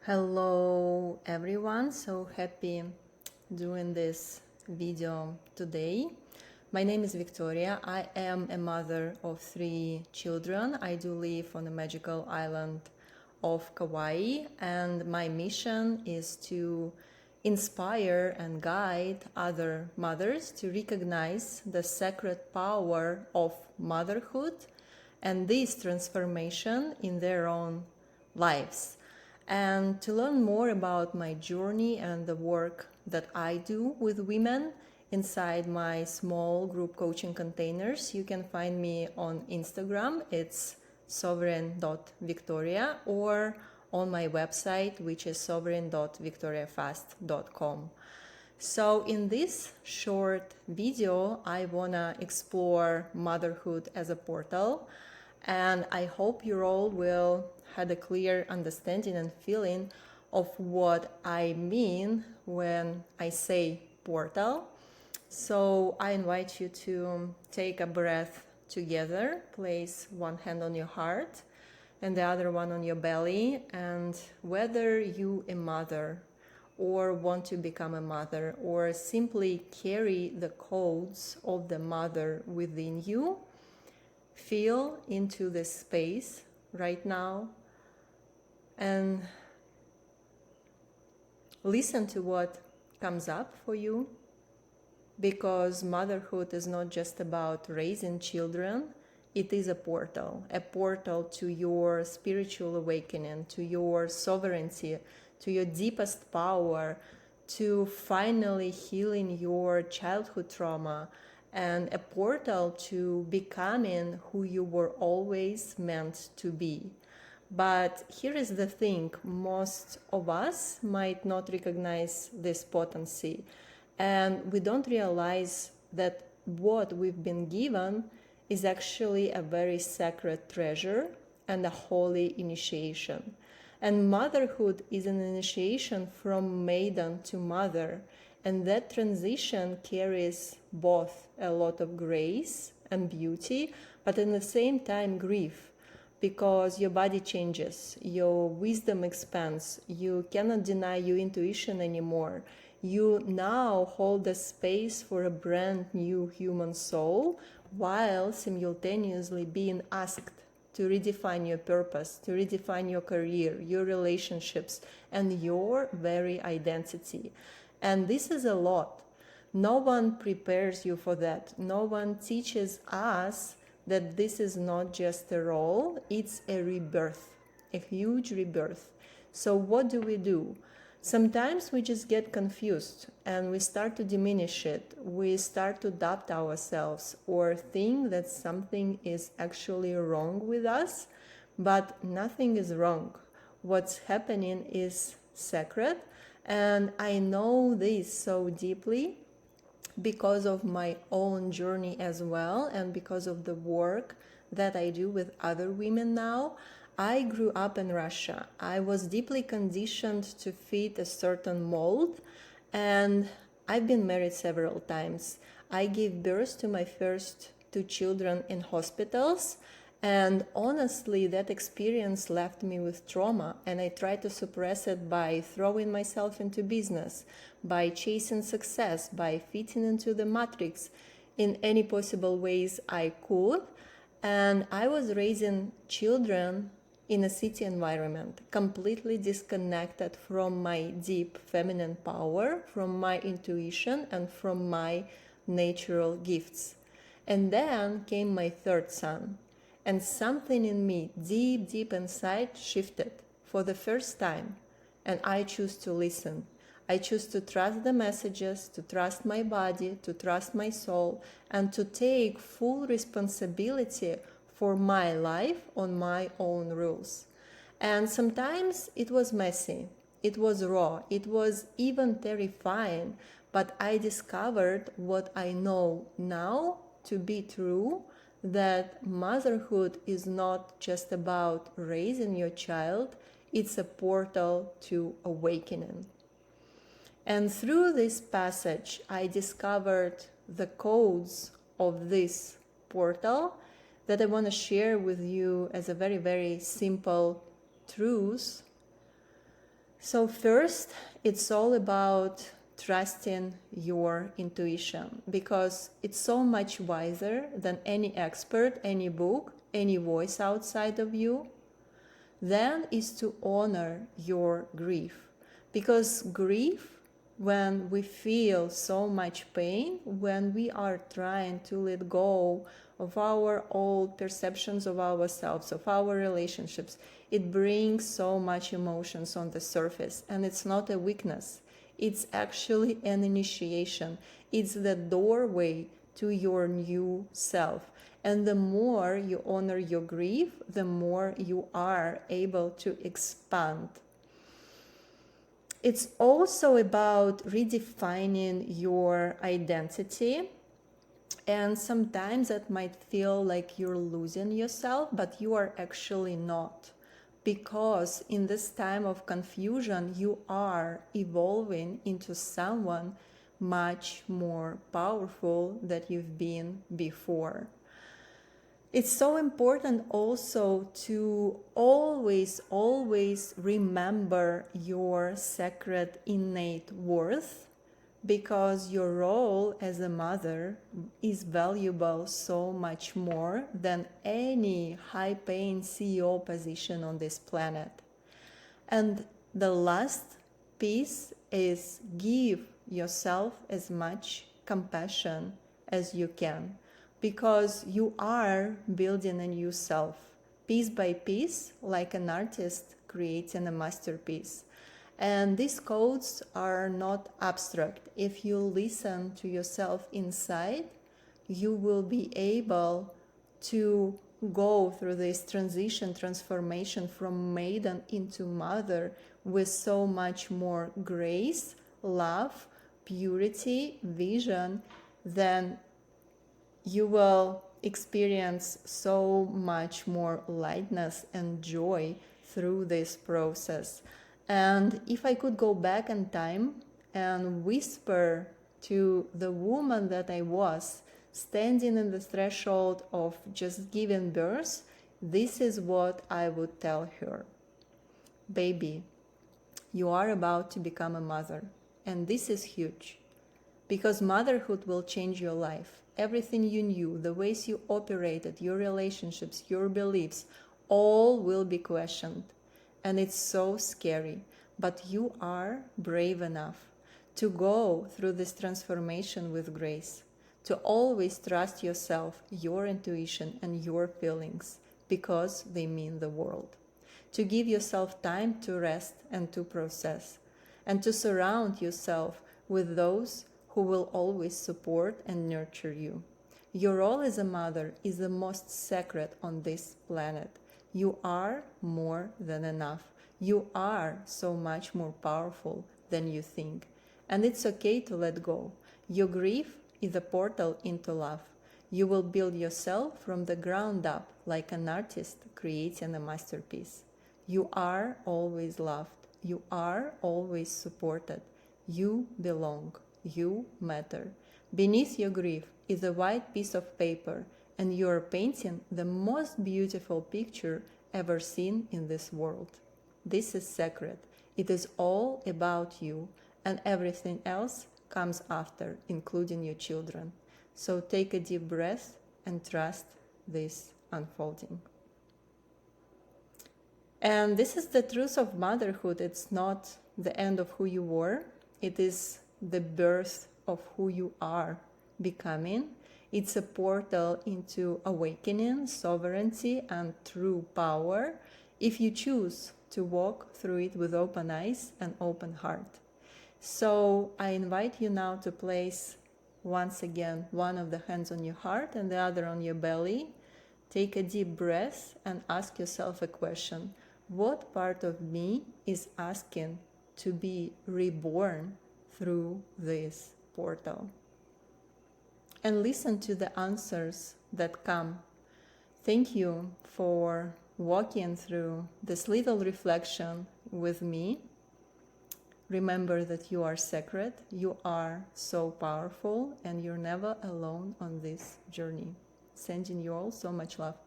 Hello everyone, so happy doing this video today. My name is Victoria. I am a mother of 3 children. I do live on the magical island of Kauai, and my mission is to inspire and guide other mothers to recognize the sacred power of motherhood and this transformation in their own lives. And to learn more about my journey and the work that I do with women inside my small group coaching containers, you can find me on Instagram. It's sovereign.victoria, or on my website, which is sovereign.victoriafast.com. So in this short video, I wanna explore motherhood as a portal, and I hope you all will have a clear understanding and feeling of what I mean when I say portal. So I invite you to take a breath together, place one hand on your heart and the other one on your belly, and whether you a mother or want to become a mother or simply carry the codes of the mother within you, feel into this space right now and listen to what comes up for you, because motherhood is not just about raising children. It is a portal to your spiritual awakening, to your sovereignty, to your deepest power, to finally healing your childhood trauma, and a portal to becoming who you were always meant to be. But here is the thing, most of us might not recognize this potency, and we don't realize that what we've been given is actually a very sacred treasure and a holy initiation. And motherhood is an initiation from maiden to mother, and that transition carries both a lot of grace and beauty, but at the same time grief, because your body changes, your wisdom expands, you cannot deny your intuition anymore. You now hold a space for a brand new human soul, while simultaneously being asked to redefine your purpose, to redefine your career, your relationships, and your very identity. And this is a lot. No one prepares you for that. No one teaches us that this is not just a role, it's a rebirth, a huge rebirth. So what do? Sometimes we just get confused and we start to diminish it. We start to doubt ourselves or think that something is actually wrong with us, but nothing is wrong. What's happening is sacred, and I know this so deeply because of my own journey as well, and because of the work that I do with other women now. I grew up in Russia. I was deeply conditioned to fit a certain mold, and I've been married several times. I gave birth to my first 2 children in hospitals, and honestly, that experience left me with trauma, and I tried to suppress it by throwing myself into business, by chasing success, by fitting into the matrix in any possible ways I could. And I was raising children in a city environment, completely disconnected from my deep feminine power, from my intuition, and from my natural gifts. And then came my 3rd son. And something in me, deep inside, shifted for the first time. And I choose to listen. I choose to trust the messages, to trust my body, to trust my soul, and to take full responsibility for my life on my own rules. And sometimes it was messy, it was raw, it was even terrifying, but I discovered what I know now to be true, that motherhood is not just about raising your child, it's a portal to awakening. And through this passage, I discovered the codes of this portal that I want to share with you as a very, very simple truth So first, it's all about trusting your intuition, because it's so much wiser than any expert, any book, any voice outside of you. Then is to honor your grief, because grief, when we feel so much pain, when we are trying to let go of our old perceptions of ourselves, of our relationships, it brings so much emotions on the surface. And it's not a weakness, it's actually an initiation. It's the doorway to your new self. And the more you honor your grief, the more you are able to expand. It's also about redefining your identity. And sometimes it might feel like you're losing yourself, but you are actually not. Because in this time of confusion, you are evolving into someone much more powerful than you've been before. It's so important also to always remember your sacred innate worth, because your role as a mother is valuable so much more than any high-paying CEO position on this planet. And the last piece is give yourself as much compassion as you can, because you are building a new self, piece by piece, like an artist creating a masterpiece. And these codes are not abstract. If you listen to yourself inside, you will be able to go through this transformation from maiden into mother with so much more grace, love, purity, vision, then you will experience so much more lightness and joy through this process. And if I could go back in time and whisper to the woman that I was, standing in the threshold of just giving birth, this is what I would tell her. Baby, you are about to become a mother. And this is huge, because motherhood will change your life. Everything you knew, the ways you operated, your relationships, your beliefs, all will be questioned. And it's so scary, but you are brave enough to go through this transformation with grace, to always trust yourself, your intuition, and your feelings, because they mean the world. To give yourself time to rest and to process, and to surround yourself with those who will always support and nurture you. Your role as a mother is the most sacred on this planet. You are more than enough. You are so much more powerful than you think. And it's okay to let go. Your grief is a portal into love. You will build yourself from the ground up, like an artist creating a masterpiece. You are always loved. You are always supported. You belong. You matter. Beneath your grief is a white piece of paper, and you are painting the most beautiful picture ever seen in this world. This is sacred. It is all about you, and everything else comes after, including your children. So take a deep breath and trust this unfolding. And this is the truth of motherhood. It's not the end of who you were. It is the birth of who you are becoming. It's a portal into awakening, sovereignty, and true power, if you choose to walk through it with open eyes and open heart. So I invite you now to place once again one of the hands on your heart and the other on your belly. Take a deep breath and ask yourself a question. What part of me is asking to be reborn through this portal? And listen to the answers that come. Thank you for walking through this little reflection with me. Remember that you are sacred, you are so powerful, and you're never alone on this journey. Sending you all so much love.